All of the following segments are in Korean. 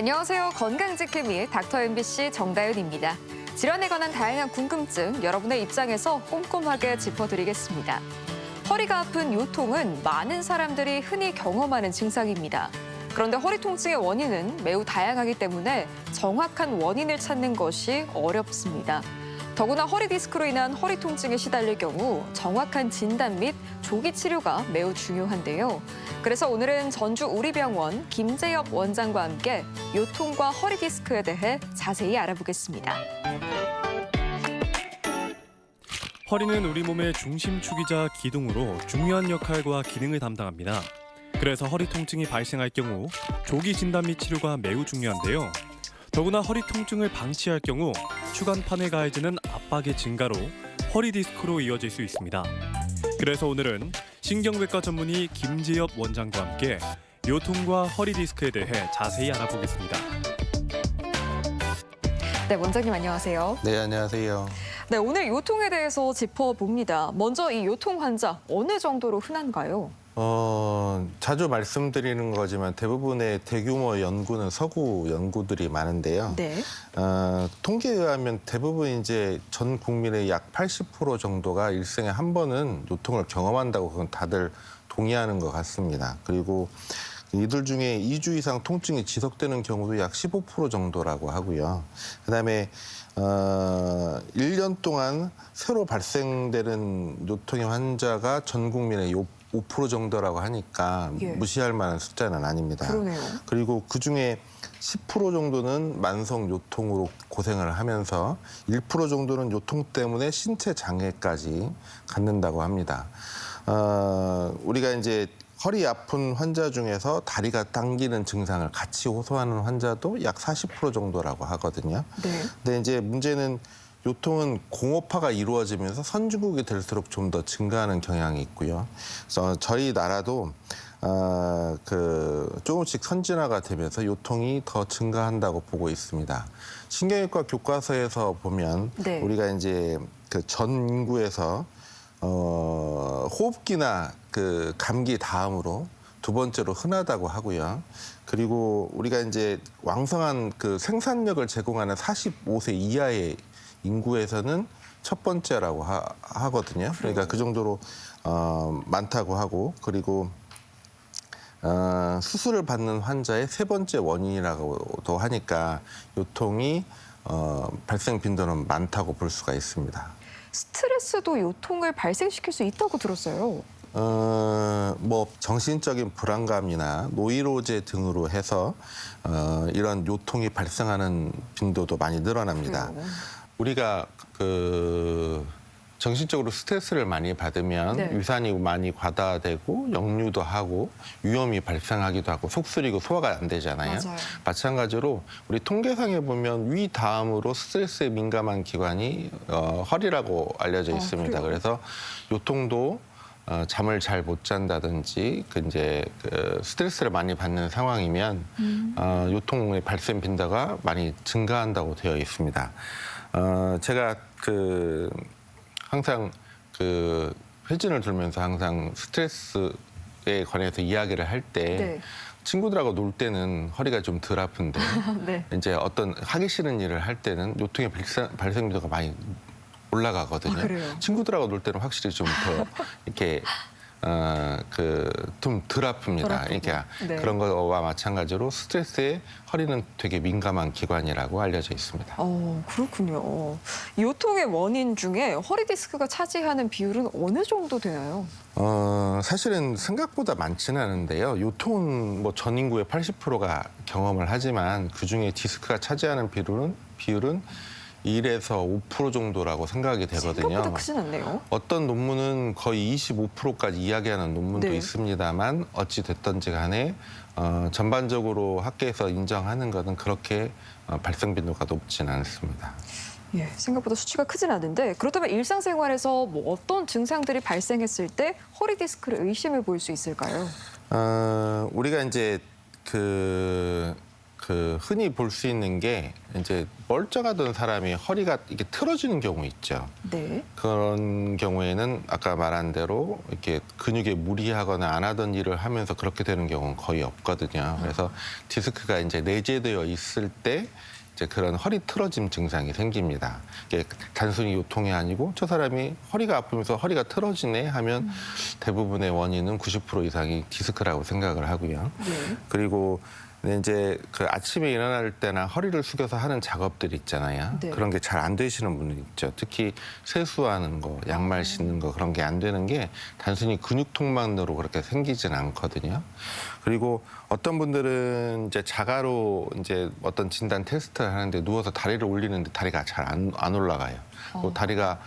안녕하세요. 건강지킴이 닥터 MBC 정다윤입니다. 질환에 관한 다양한 궁금증 여러분의 입장에서 꼼꼼하게 짚어드리겠습니다. 허리가 아픈 요통은 많은 사람들이 흔히 경험하는 증상입니다. 그런데 허리 통증의 원인은 매우 다양하기 때문에 정확한 원인을 찾는 것이 어렵습니다. 더구나 허리 디스크로 인한 허리 통증에 시달릴 경우 정확한 진단 및 조기 치료가 매우 중요한데요. 그래서 오늘은 전주우리병원 김재엽 원장과 함께 요통과 허리 디스크에 대해 자세히 알아보겠습니다. 허리는 우리 몸의 중심축이자 기둥으로 중요한 역할과 기능을 담당합니다. 그래서 허리 통증이 발생할 경우 조기 진단 및 치료가 매우 중요한데요. 더구나 허리 통증을 방치할 경우 추간판에 가해지는 압박의 증가로 허리 디스크로 이어질 수 있습니다. 그래서 오늘은 신경외과 전문의 김재엽 원장과 함께 요통과 허리 디스크에 대해 자세히 알아보겠습니다. 네, 원장님 안녕하세요. 네, 안녕하세요. 네, 오늘 요통에 대해서 짚어봅니다. 먼저 이 요통 환자 어느 정도로 흔한가요? 자주 말씀드리는 거지만 대부분의 대규모 연구는 서구 연구들이 많은데요. 네. 통계에 의하면 대부분 이제 전 국민의 약 80% 정도가 일생에 한 번은 요통을 경험한다고 그건 다들 동의하는 것 같습니다. 그리고 이들 중에 2주 이상 통증이 지속되는 경우도 약 15% 정도라고 하고요. 그다음에 1년 동안 새로 발생되는 요통의 환자가 전 국민의 5% 정도라고 하니까 예. 무시할 만한 숫자는 아닙니다. 그러네요. 그리고 그중에 10% 정도는 만성 요통으로 고생을 하면서 1% 정도는 요통 때문에 신체 장애까지 갖는다고 합니다. 우리가 이제 허리 아픈 환자 중에서 다리가 당기는 증상을 같이 호소하는 환자도 약 40% 정도라고 하거든요. 네. 근데 이제 문제는 요통은 공업화가 이루어지면서 선진국이 될수록 좀 더 증가하는 경향이 있고요. 그래서 저희 나라도 조금씩 선진화가 되면서 요통이 더 증가한다고 보고 있습니다. 신경외과 교과서에서 보면 네. 우리가 이제 그 전 인구에서 호흡기나 그 감기 다음으로 두 번째로 흔하다고 하고요. 그리고 우리가 이제 왕성한 그 생산력을 제공하는 45세 이하의 인구에서는 첫 번째라고 하거든요. 그러니까 그 정도로 많다고 하고, 그리고 수술을 받는 환자의 세 번째 원인이라고도 하니까 요통이 발생 빈도는 많다고 볼 수가 있습니다. 스트레스도 요통을 발생시킬 수 있다고 들었어요. 정신적인 불안감이나 노이로제 등으로 해서 이런 요통이 발생하는 빈도도 많이 늘어납니다. 그래요. 우리가 정신적으로 스트레스를 많이 받으면 네. 위산이 많이 과다되고 역류도 하고 위험이 발생하기도 하고 속 쓰리고 소화가 안 되잖아요. 맞아요. 마찬가지로 우리 통계상에 보면 위 다음으로 스트레스에 민감한 기관이 허리라고 알려져 있습니다. 그래요? 그래서 요통도 잠을 잘 못 잔다든지 스트레스를 많이 받는 상황이면 요통의 발생 빈도가 많이 증가한다고 되어 있습니다. 제가 항상 회진을 돌면서 항상 스트레스에 관해서 이야기를 할 때 네. 친구들하고 놀 때는 허리가 좀 덜 아픈데 네. 이제 어떤 하기 싫은 일을 할 때는 요통의 발생 빈도가 많이 올라가거든요. 그래요? 친구들하고 놀 때는 확실히 좀 더 이렇게 좀 덜 아픕니다. 덜 아프고. 그러니까 네. 그런 거와 마찬가지로 스트레스에 허리는 되게 민감한 기관이라고 알려져 있습니다. 그렇군요. 요통의 원인 중에 허리 디스크가 차지하는 비율은 어느 정도 되나요? 사실은 생각보다 많지는 않은데요. 요통은 전 인구의 80%가 경험을 하지만 그중에 디스크가 차지하는 비율은 1에서 5% 정도라고 생각이 되거든요. 생각보다 크진 않네요. 어떤 논문은 거의 25%까지 이야기하는 논문도 네. 있습니다만 어찌 됐든지 간에 전반적으로 학계에서 인정하는 것은 그렇게 발생 빈도가 높지는 않습니다. 예, 생각보다 수치가 크진 않은데 그렇다면 일상생활에서 어떤 증상들이 발생했을 때 허리 디스크를 의심해 볼 수 있을까요? 우리가 이제 그 흔히 볼 수 있는 게 이제 멀쩡하던 사람이 허리가 이렇게 틀어지는 경우 있죠. 네. 그런 경우에는 아까 말한 대로 이렇게 근육에 무리하거나 안 하던 일을 하면서 그렇게 되는 경우는 거의 없거든요. 그래서 디스크가 이제 내재되어 있을 때 이제 그런 허리 틀어짐 증상이 생깁니다. 이게 단순히 요통이 아니고 저 사람이 허리가 아프면서 허리가 틀어지네 하면 대부분의 원인은 90% 이상이 디스크라고 생각을 하고요. 네. 그리고 이제 그 아침에 일어날 때나 허리를 숙여서 하는 작업들 있잖아요. 네. 그런 게 잘 안 되시는 분들 있죠. 특히 세수하는 거, 양말 신는 거 그런 게 안 되는 게 단순히 근육통만으로 그렇게 생기진 않거든요. 그리고 어떤 분들은 이제 자가로 이제 어떤 진단 테스트를 하는데 누워서 다리를 올리는데 다리가 잘 안 올라가요. 또 다리가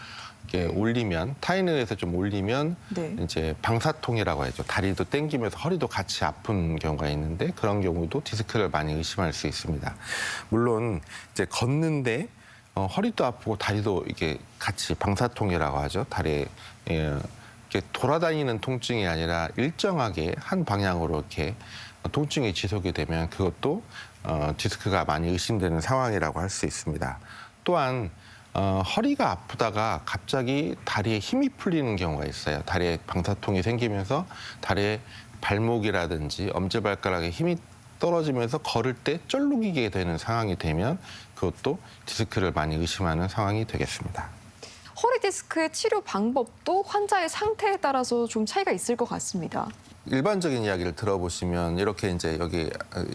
이렇게 올리면 타인에서 좀 올리면 네. 이제 방사통이라고 하죠. 다리도 땡기면서 허리도 같이 아픈 경우가 있는데 그런 경우도 디스크를 많이 의심할 수 있습니다. 물론 이제 걷는데 허리도 아프고 다리도 이게 같이 방사통이라고 하죠. 다리에 이렇게 돌아다니는 통증이 아니라 일정하게 한 방향으로 이렇게 통증이 지속이 되면 그것도 디스크가 많이 의심되는 상황이라고 할 수 있습니다. 또한 허리가 아프다가 갑자기 다리에 힘이 풀리는 경우가 있어요. 다리에 방사통이 생기면서 다리에 발목이라든지 엄지발가락에 힘이 떨어지면서 걸을 때 쩔룩이게 되는 상황이 되면 그것도 디스크를 많이 의심하는 상황이 되겠습니다. 허리 디스크의 치료 방법도 환자의 상태에 따라서 좀 차이가 있을 것 같습니다. 일반적인 이야기를 들어보시면 이렇게 이제 여기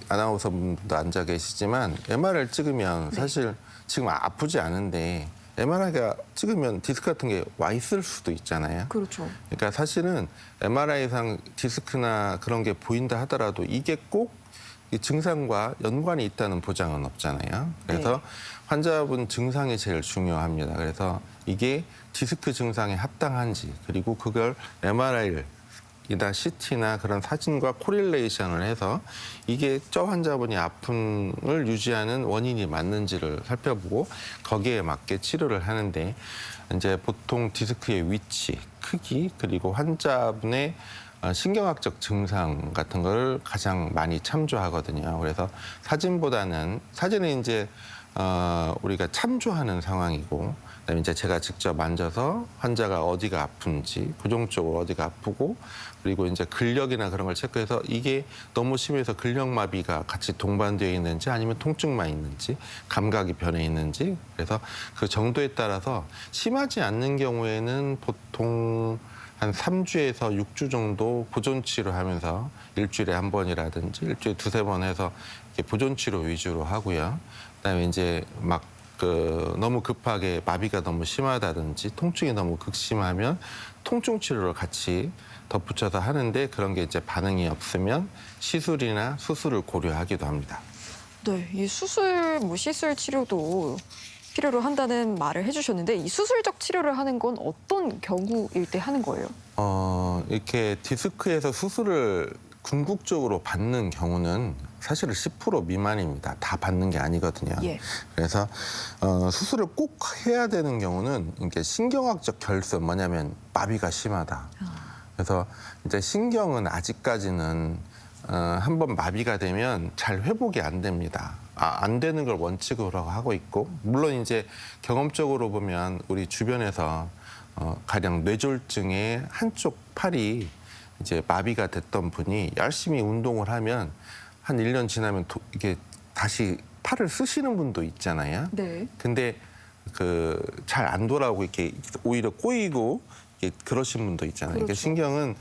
아나운서분도 앉아 계시지만 MRI를 찍으면 사실 지금 아프지 않은데 MRI가 찍으면 디스크 같은 게 와 있을 수도 있잖아요. 그렇죠. 그러니까 사실은 MRI상 디스크나 그런 게 보인다 하더라도 이게 꼭 이 증상과 연관이 있다는 보장은 없잖아요. 그래서 환자분 증상이 제일 중요합니다. 그래서 이게 디스크 증상에 합당한지 그리고 그걸 MRI를 이나 CT나 그런 사진과 코릴레이션을 해서 이게 저 환자분이 아픔을 유지하는 원인이 맞는지를 살펴보고 거기에 맞게 치료를 하는데 이제 보통 디스크의 위치, 크기 그리고 환자분의 신경학적 증상 같은 걸 가장 많이 참조하거든요. 그래서 사진은 이제 우리가 참조하는 상황이고 그다음에 이제 제가 직접 만져서 환자가 어디가 아픈지 부종적으로 어디가 아프고 그리고 이제 근력이나 그런 걸 체크해서 이게 너무 심해서 근력마비가 같이 동반되어 있는지 아니면 통증만 있는지 감각이 변해 있는지 그래서 그 정도에 따라서 심하지 않는 경우에는 보통 한 3주에서 6주 정도 보존 치료하면서 일주일에 한 번이라든지 일주일에 두세 번 해서 이렇게 보존 치료 위주로 하고요. 그다음에 이제 막 너무 급하게 마비가 너무 심하다든지 통증이 너무 극심하면 통증 치료를 같이 덧붙여서 하는데 그런 게 이제 반응이 없으면 시술이나 수술을 고려하기도 합니다. 네, 이 수술, 시술 치료도 필요로 한다는 말을 해주셨는데 이 수술적 치료를 하는 건 어떤 경우일 때 하는 거예요? 이렇게 디스크에서 수술을 궁극적으로 받는 경우는 사실은 10% 미만입니다. 다 받는 게 아니거든요. 예. 그래서 수술을 꼭 해야 되는 경우는 이게 신경학적 결손 뭐냐면 마비가 심하다. 그래서 이제 신경은 아직까지는 한번 마비가 되면 잘 회복이 안 됩니다. 안 되는 걸 원칙으로 하고 있고 물론 이제 경험적으로 보면 우리 주변에서 가령 뇌졸중에 한쪽 팔이 이제 마비가 됐던 분이 열심히 운동을 하면 한 1년 지나면 이게 다시 팔을 쓰시는 분도 있잖아요. 네. 근데 잘 안 돌아오고 이렇게 오히려 꼬이고 그러신 분도 있잖아요. 그렇죠. 그러니까 신경은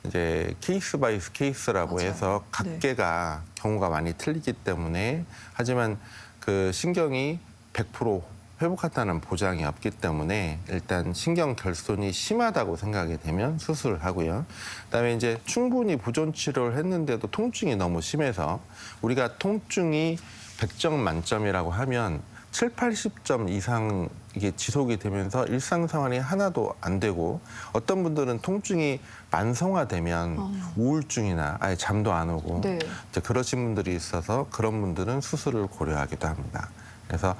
이제 케이스 바이 케이스라고 맞아요. 해서 각계가 경우가 많이 틀리기 때문에 하지만 그 신경이 100% 회복한다는 보장이 없기 때문에 일단 신경 결손이 심하다고 생각이 되면 수술을 하고요. 그다음에 이제 충분히 보존 치료를 했는데도 통증이 너무 심해서 우리가 통증이 100점 만점이라고 하면 7, 80점 이상 이게 지속이 되면서 일상생활이 하나도 안 되고 어떤 분들은 통증이 만성화되면 우울증이나 아예 잠도 안 오고 네. 이제 그러신 분들이 있어서 그런 분들은 수술을 고려하기도 합니다. 그래서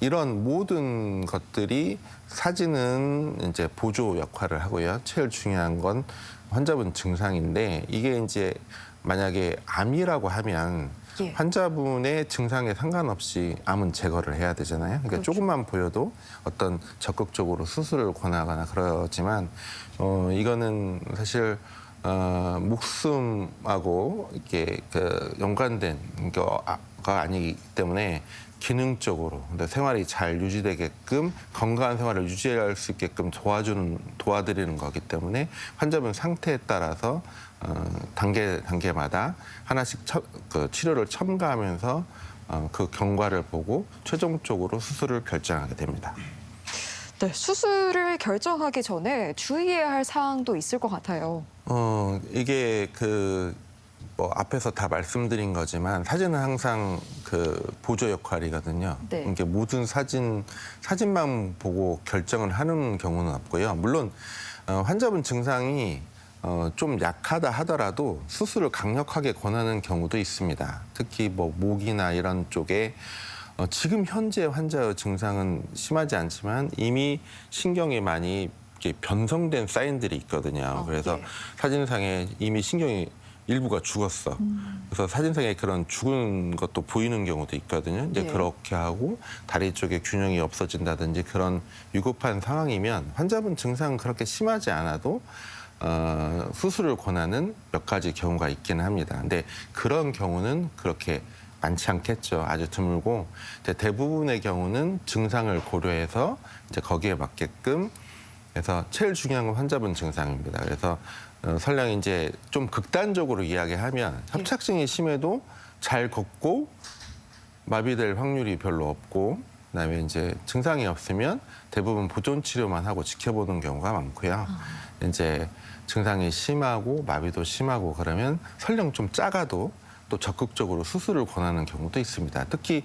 이런 모든 것들이 사진은 이제 보조 역할을 하고요. 제일 중요한 건 환자분 증상인데 이게 이제 만약에 암이라고 하면 예. 환자분의 증상에 상관없이 암은 제거를 해야 되잖아요. 그러니까 그렇죠. 조금만 보여도 어떤 적극적으로 수술을 권하거나 그러지만 이거는 사실 목숨하고 이렇게 연관된 거가 아니기 때문에 기능적으로 근데 생활이 잘 유지되게끔 건강한 생활을 유지할 수 있게끔 도와드리는 거기 때문에 환자분 상태에 따라서 단계마다 하나씩 치료를 첨가하면서 그 경과를 보고 최종적으로 수술을 결정하게 됩니다. 네, 수술을 결정하기 전에 주의해야 할 사항도 있을 것 같아요. 이게 뭐 앞에서 다 말씀드린 거지만 사진은 항상 보조 역할이거든요. 네. 이게 모든 사진만 보고 결정을 하는 경우는 없고요. 물론 환자분 증상이 좀 약하다 하더라도 수술을 강력하게 권하는 경우도 있습니다. 특히 뭐 목이나 이런 쪽에 지금 현재 환자의 증상은 심하지 않지만 이미 신경이 많이 이렇게 변성된 사인들이 있거든요. 그래서 예. 사진상에 이미 신경이 일부가 죽었어. 그래서 사진상에 그런 죽은 것도 보이는 경우도 있거든요. 이제 예. 그렇게 하고 다리 쪽에 균형이 없어진다든지 그런 위급한 상황이면 환자분 증상은 그렇게 심하지 않아도 수술을 권하는 몇 가지 경우가 있기는 합니다. 근데 그런 경우는 그렇게 많지 않겠죠. 아주 드물고 이제 대부분의 경우는 증상을 고려해서 이제 거기에 맞게끔 해서 제일 중요한 건 환자분 증상입니다. 그래서 설령 이제 좀 극단적으로 이야기하면 협착증이 심해도 잘 걷고 마비될 확률이 별로 없고 그다음에 이제 증상이 없으면 대부분 보존 치료만 하고 지켜보는 경우가 많고요. 이제 증상이 심하고 마비도 심하고 그러면 설령 좀 작아도 또 적극적으로 수술을 권하는 경우도 있습니다. 특히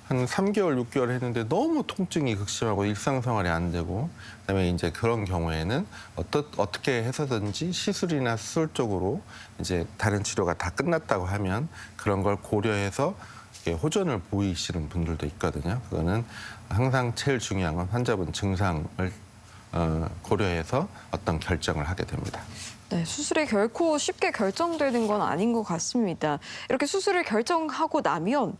한 3개월, 6개월 했는데 너무 통증이 극심하고 일상생활이 안 되고 그다음에 이제 그런 경우에는 어떻게 해서든지 시술이나 수술 쪽으로 이제 다른 치료가 다 끝났다고 하면 그런 걸 고려해서 이렇게 호전을 보이시는 분들도 있거든요. 그거는 항상 제일 중요한 건 환자분 증상을 고려해서 어떤 결정을 하게 됩니다. 네, 수술이 결코 쉽게 결정되는 건 아닌 것 같습니다. 이렇게 수술을 결정하고 나면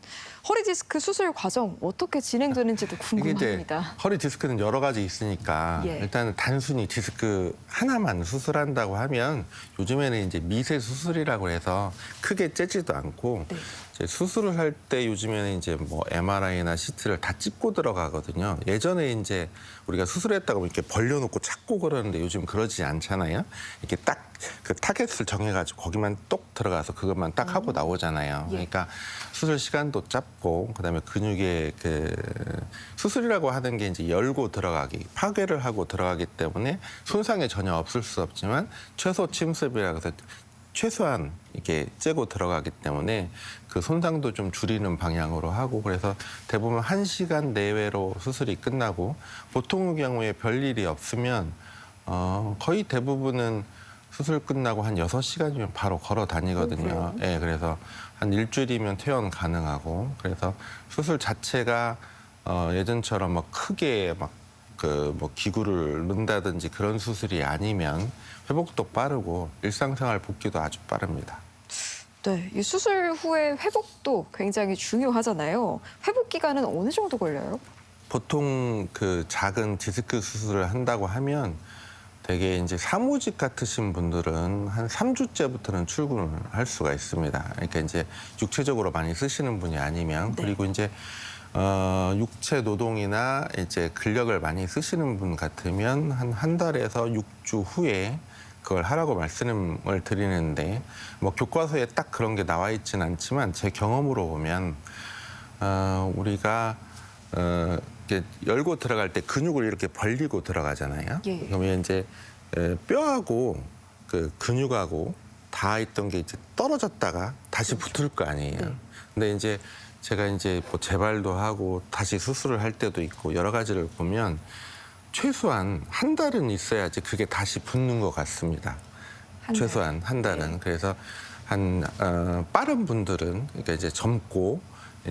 허리 디스크 수술 과정 어떻게 진행되는지도 이게 이제 궁금합니다. 허리 디스크는 여러 가지 있으니까 예. 일단은 단순히 디스크 하나만 수술한다고 하면 요즘에는 이제 미세 수술이라고 해서 크게 째지도 않고 네. 이제 수술을 할 때 요즘에는 이제 뭐 MRI나 CT를 다 찍고 들어가거든요. 예전에 이제 우리가 수술했다고 이렇게 벌려놓고 찾고 그러는데 요즘 그러지 않잖아요. 이렇게 딱 그 타겟을 정해가지고 거기만 똑 들어가서 그것만 딱 하고 나오잖아요. 예. 그러니까 수술 시간도 짧고 그다음에 근육의 수술이라고 하는 게 이제 열고 들어가기, 파괴를 하고 들어가기 때문에 손상이 전혀 없을 수 없지만 최소 침습이라고 해서 최소한 이렇게 째고 들어가기 때문에 그 손상도 좀 줄이는 방향으로 하고 그래서 대부분 1시간 내외로 수술이 끝나고 보통의 경우에 별일이 없으면 거의 대부분은 수술 끝나고 한 6시간이면 바로 걸어 다니거든요. 예, 그래서 한 일주일이면 퇴원 가능하고 그래서 수술 자체가 예전처럼 막 크게 막 뭐 기구를 넣는다든지 그런 수술이 아니면 회복도 빠르고 일상생활 복귀도 아주 빠릅니다. 네, 이 수술 후의 회복도 굉장히 중요하잖아요. 회복 기간은 어느 정도 걸려요? 보통 작은 디스크 수술을 한다고 하면 되게 이제 사무직 같으신 분들은 한 3주째부터는 출근을 할 수가 있습니다. 그러니까 이제 육체적으로 많이 쓰시는 분이 아니면 네. 그리고 이제 육체 노동이나 이제 근력을 많이 쓰시는 분 같으면 한 달에서 6주 후에 그걸 하라고 말씀을 드리는데 뭐 교과서에 딱 그런 게 나와 있지는 않지만 제 경험으로 보면 우리가 이렇게 열고 들어갈 때 근육을 이렇게 벌리고 들어가잖아요. 예. 그러면 이제 뼈하고 근육하고 닿아 있던 게 이제 떨어졌다가 다시 붙을 거 아니에요. 네. 근데 이제 제가 이제 뭐 재발도 하고 다시 수술을 할 때도 있고 여러 가지를 보면 최소한 한 달은 있어야지 그게 다시 붙는 것 같습니다. 최소한 한 달은. 네. 그래서 빠른 분들은 그러니까 이제 젊고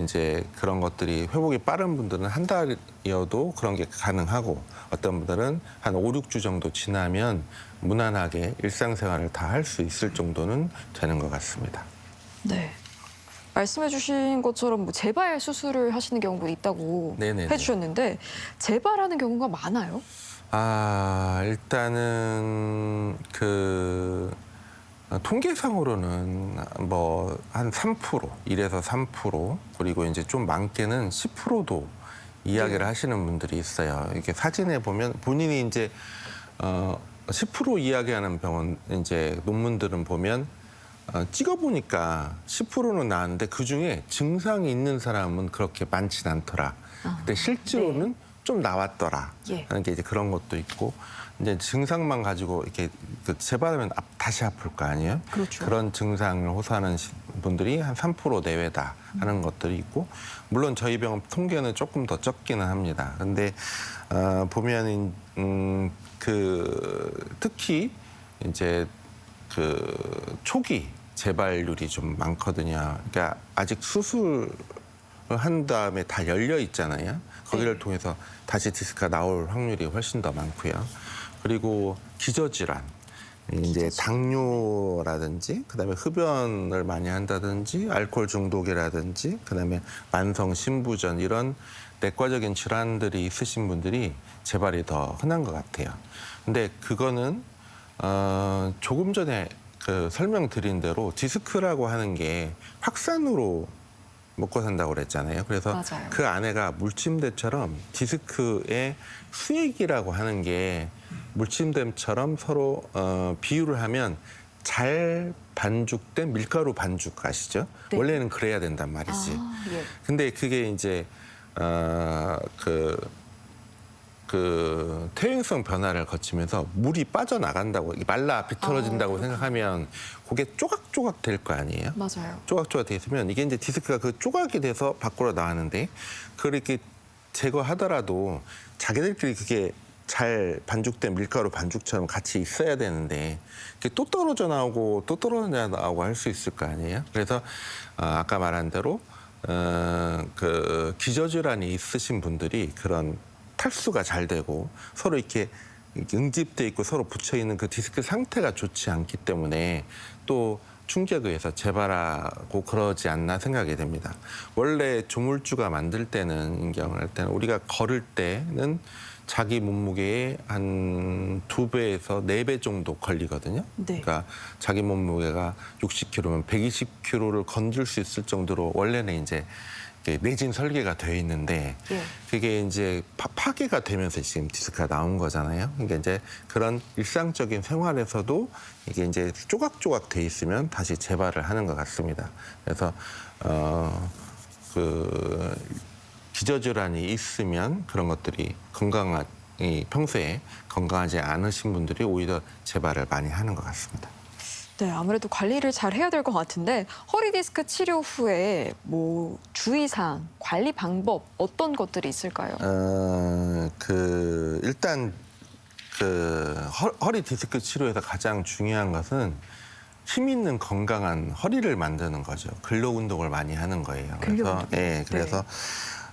이제 그런 것들이 회복이 빠른 분들은 한 달이어도 그런 게 가능하고 어떤 분들은 한 5, 6주 정도 지나면 무난하게 일상생활을 다 할 수 있을 정도는 되는 것 같습니다. 네. 말씀해주신 것처럼 뭐 재발 수술을 하시는 경우도 있다고 네네네. 해주셨는데 재발하는 경우가 많아요? 일단은 통계상으로는 뭐 한 3%, 1에서 3%, 그리고 이제 좀 많게는 10%도 이야기를 하시는 분들이 있어요. 이렇게 사진에 보면 본인이 이제 10% 이야기하는 병원 이제 논문들은 보면 찍어보니까 10%는 나왔는데 그중에 증상이 있는 사람은 그렇게 많진 않더라. 근데 실제로는 좀 나왔더라. 예. 하는 게 이제 그런 것도 있고 이제 증상만 가지고 이렇게 재발하면 다시 아플 거 아니에요? 그렇죠. 그런 증상을 호소하는 분들이 한 3% 내외다 하는 것들이 있고 물론 저희 병원 통계는 조금 더 적기는 합니다. 근데 보면 특히 이제 초기 재발률이 좀 많거든요. 그러니까 아직 수술을 한 다음에 다 열려 있잖아요. 거기를 네. 통해서 다시 디스크가 나올 확률이 훨씬 더 많고요. 그리고 기저질환, 이제 당뇨라든지, 그다음에 흡연을 많이 한다든지, 알코올 중독이라든지, 그다음에 만성 신부전 이런 내과적인 질환들이 있으신 분들이 재발이 더 흔한 것 같아요. 근데 그거는 조금 전에 설명드린 대로 디스크라고 하는 게 확산으로 먹고 산다고 그랬잖아요. 그래서 맞아요. 그 안에가 물침대처럼 디스크의 수액이라고 하는 게 물침대처럼 서로 비유를 하면 잘 반죽된 밀가루 반죽 아시죠? 네. 원래는 그래야 된단 말이지. 예. 근데 그게 이제 퇴행성 변화를 거치면서 물이 빠져나간다고 말라 비틀어진다고 생각하면 그게 조각조각 될 거 아니에요? 맞아요. 조각조각 돼 있으면 이게 이제 디스크가 그 조각이 돼서 밖으로 나왔는데 그렇게 제거하더라도 자기들끼리 그게 잘 반죽된 밀가루 반죽처럼 같이 있어야 되는데 그게 또 떨어져 나오고 또 떨어져 나오고 할 수 있을 거 아니에요? 그래서 아까 말한 대로 기저질환이 있으신 분들이 그런 탈수가 잘 되고 서로 이렇게 응집돼 있고 서로 붙여 있는 그 디스크 상태가 좋지 않기 때문에 또 충격에 의해서 재발하고 그러지 않나 생각이 됩니다. 원래 조물주가 만들 때는 인경을 할 때는 우리가 걸을 때는 자기 몸무게의 한 2배에서 4배 정도 걸리거든요. 네. 그러니까 자기 몸무게가 60kg면 120kg를 건들 수 있을 정도로 원래는 이제 내진 설계가 되어 있는데 예. 그게 이제 파괴가 되면서 지금 디스크가 나온 거잖아요. 그러니까 이제 그런 일상적인 생활에서도 이게 이제 조각조각 돼 있으면 다시 재발을 하는 것 같습니다. 그래서 기저질환이 있으면 그런 것들이 평소에 건강하지 않으신 분들이 오히려 재발을 많이 하는 것 같습니다. 네, 아무래도 관리를 잘 해야 될 것 같은데 허리 디스크 치료 후에 뭐 주의사항, 관리 방법 어떤 것들이 있을까요? 일단 허리 디스크 치료에서 가장 중요한 것은 힘 있는 건강한 허리를 만드는 거죠. 근력 운동을 많이 하는 거예요. 그래서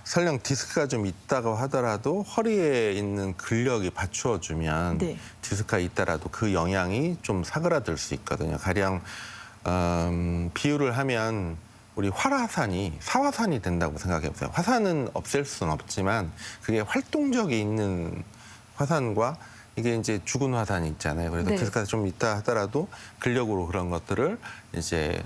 설령 디스크가 좀 있다고 하더라도 허리에 있는 근력이 받쳐주면 네. 디스크가 있더라도 그 영향이 좀 사그라들 수 있거든요. 가령 비유를 하면 우리 활화산이 사화산이 된다고 생각해 보세요. 화산은 없앨 수는 없지만 그게 활동적이 있는 화산과 이게 이제 죽은 화산이 있잖아요. 그래서 네. 디스크가 좀 있다 하더라도 근력으로 그런 것들을 이제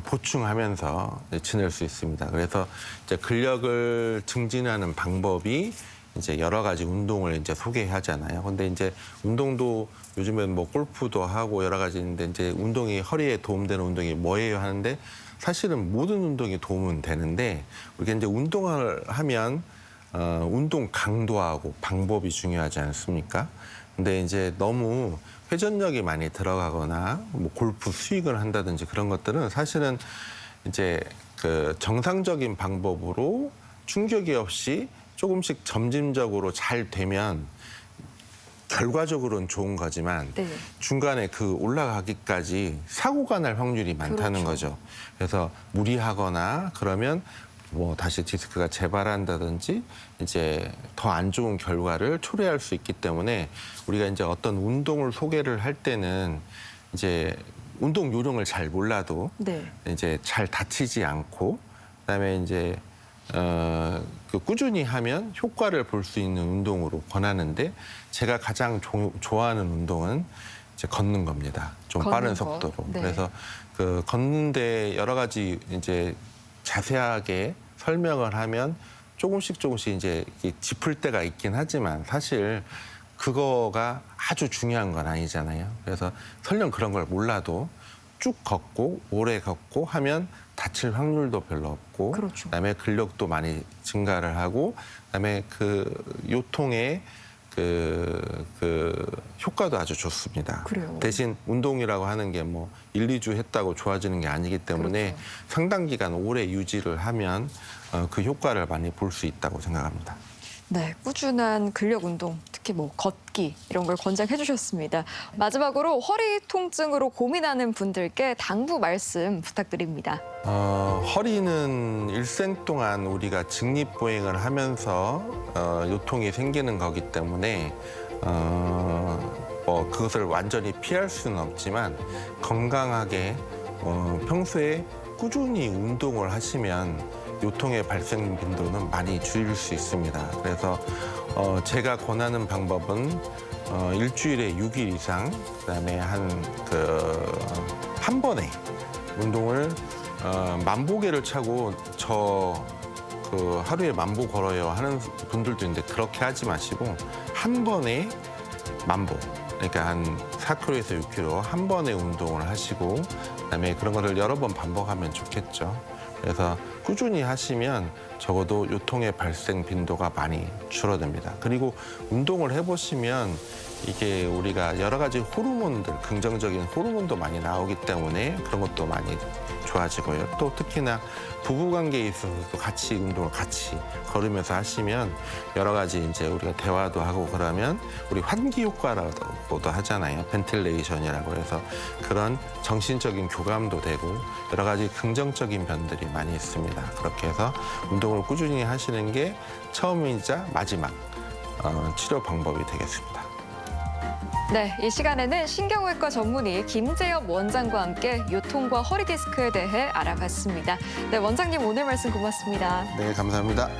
보충하면서 지낼 수 있습니다. 그래서 이제 근력을 증진하는 방법이 이제 여러 가지 운동을 이제 소개하잖아요. 근데 이제 운동도 요즘엔 뭐 골프도 하고 여러 가지 있는데 이제 운동이 허리에 도움되는 운동이 뭐예요 하는데 사실은 모든 운동이 도움은 되는데 우리가 이제 운동을 하면 운동 강도하고 방법이 중요하지 않습니까? 근데 이제 너무 회전력이 많이 들어가거나 뭐 골프 스윙을 한다든지 그런 것들은 사실은 이제 정상적인 방법으로 충격이 없이 조금씩 점진적으로 잘 되면 결과적으로는 좋은 거지만 네. 중간에 그 올라가기까지 사고가 날 확률이 많다는 그렇죠. 거죠. 그래서 무리하거나 그러면 뭐 다시 디스크가 재발한다든지 이제 더 안 좋은 결과를 초래할 수 있기 때문에 우리가 이제 어떤 운동을 소개를 할 때는 이제 운동 요령을 잘 몰라도 네. 이제 잘 다치지 않고 그다음에 이제 그 꾸준히 하면 효과를 볼 수 있는 운동으로 권하는데 제가 가장 좋아하는 운동은 이제 걷는 겁니다. 좀 걷는 빠른 거. 속도로. 네. 그래서 그 걷는데 여러 가지 이제 자세하게 설명을 하면 조금씩 이제 짚을 때가 있긴 하지만 사실 그거가 아주 중요한 건 아니잖아요. 그래서 설령 그런 걸 몰라도 쭉 걷고 오래 걷고 하면 다칠 확률도 별로 없고 그렇죠. 그다음에 근력도 많이 증가를 하고 그다음에 그 요통의 그 효과도 아주 좋습니다. 그래요. 대신 운동이라고 하는 게 뭐 1, 2주 했다고 좋아지는 게 아니기 때문에 그렇죠. 상당 기간 오래 유지를 하면 그 효과를 많이 볼 수 있다고 생각합니다. 네, 꾸준한 근력 운동, 특히 뭐 걷기 이런 걸 권장해 주셨습니다. 마지막으로 허리 통증으로 고민하는 분들께 당부 말씀 부탁드립니다. 허리는 일생 동안 우리가 직립보행을 하면서 요통이 생기는 거기 때문에 뭐 그것을 완전히 피할 수는 없지만 건강하게 평소에 꾸준히 운동을 하시면 요통의 발생 빈도는 많이 줄일 수 있습니다. 그래서 제가 권하는 방법은 일주일에 6일 이상, 그다음에 한 번에 운동을 만보계를 차고 그 하루에 만보 걸어요 하는 분들도 있는데 그렇게 하지 마시고 한 번에 만보. 그러니까 한 4km에서 6km 한 번에 운동을 하시고 그다음에 그런 거를 여러 번 반복하면 좋겠죠. 그래서 꾸준히 하시면 적어도 요통의 발생 빈도가 많이 줄어듭니다. 그리고 운동을 해보시면 이게 우리가 여러 가지 호르몬들, 긍정적인 호르몬도 많이 나오기 때문에 그런 것도 많이 좋아지고요. 또 특히나 부부관계에 있어서도 같이 운동을 같이 걸으면서 하시면 여러 가지 이제 우리가 대화도 하고 그러면 우리 환기 효과라고도 하잖아요. 벤틸레이션이라고 해서 그런 정신적인 교감도 되고 여러 가지 긍정적인 면들이 많이 있습니다. 그렇게 해서 운동을 꾸준히 하시는 게 처음이자 마지막 치료 방법이 되겠습니다. 네, 이 시간에는 신경외과 전문의 김재엽 원장과 함께 요통과 허리 디스크에 대해 알아봤습니다. 네, 원장님 오늘 말씀 고맙습니다. 네, 감사합니다.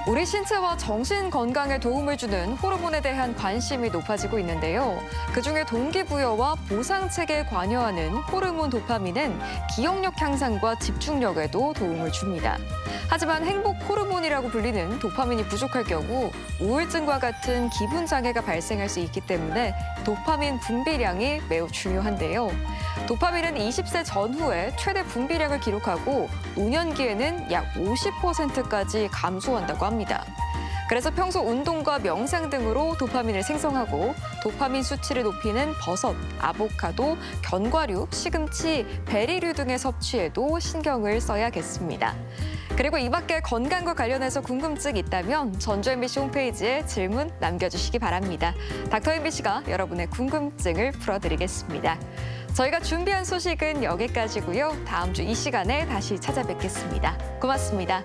우리 신체와 정신 건강에 도움을 주는 호르몬에 대한 관심이 높아지고 있는데요. 그중에 동기부여와 보상체계에 관여하는 호르몬 도파민은 기억력 향상과 집중력에도 도움을 줍니다. 하지만 행복 호르몬이라고 불리는 도파민이 부족할 경우 우울증과 같은 기분 장애가 발생할 수 있기 때문에 도파민 분비량이 매우 중요한데요. 도파민은 20세 전후에 최대 분비량을 기록하고 노년기에는 약 50%까지 감소한다고 합니다. 그래서 평소 운동과 명상 등으로 도파민을 생성하고 도파민 수치를 높이는 버섯, 아보카도, 견과류, 시금치, 베리류 등의 섭취에도 신경을 써야겠습니다. 그리고 이 밖에 건강과 관련해서 궁금증이 있다면 전주 MBC 홈페이지에 질문 남겨주시기 바랍니다. 닥터 MBC가 여러분의 궁금증을 풀어드리겠습니다. 저희가 준비한 소식은 여기까지고요. 다음 주 이 시간에 다시 찾아뵙겠습니다. 고맙습니다.